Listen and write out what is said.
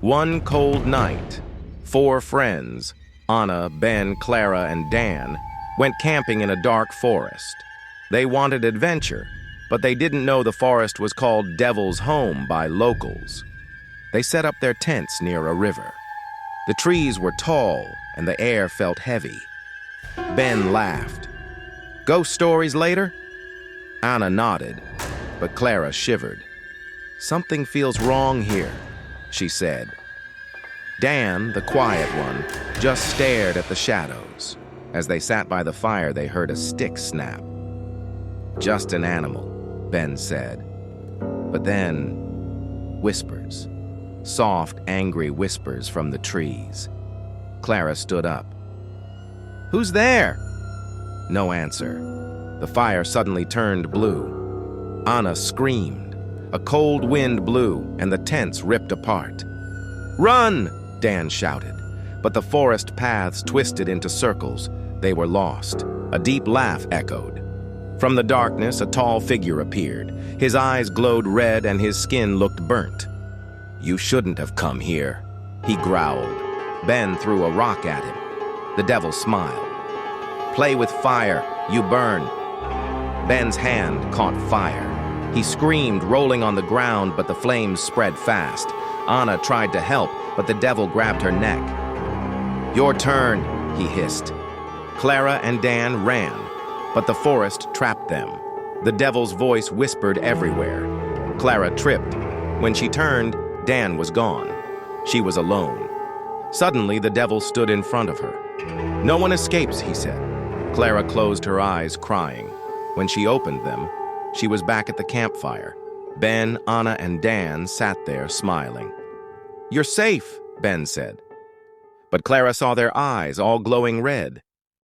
One cold night, four friends, Anna, Ben, Clara, and Dan, went camping in a dark forest. They wanted adventure, but they didn't know the forest was called Devil's Home by locals. They set up their tents near a river. The trees were tall, and the air felt heavy. Ben laughed. "Ghost stories later?" Anna nodded, but Clara shivered. "Something feels wrong here," she said. Dan, the quiet one, just stared at the shadows. As they sat by the fire, they heard a stick snap. "Just an animal," Ben said. But then, whispers. Soft, angry whispers from the trees. Clara stood up. "Who's there?" No answer. The fire suddenly turned blue. Anna screamed. A cold wind blew, and the tents ripped apart. "Run!" Dan shouted. But the forest paths twisted into circles. They were lost. A deep laugh echoed. From the darkness, a tall figure appeared. His eyes glowed red and his skin looked burnt. "You shouldn't have come here," he growled. Ben threw a rock at him. The devil smiled. "Play with fire, you burn." Ben's hand caught fire. He screamed, rolling on the ground, but the flames spread fast. Anna tried to help, but the devil grabbed her neck. "Your turn," he hissed. Clara and Dan ran, but the forest trapped them. The devil's voice whispered everywhere. Clara tripped. When she turned, Dan was gone. She was alone. Suddenly, the devil stood in front of her. "No one escapes," he said. Clara closed her eyes, crying. When she opened them, she was back at the campfire. Ben, Anna, and Dan sat there, smiling. "You're safe," Ben said. But Clara saw their eyes, all glowing red.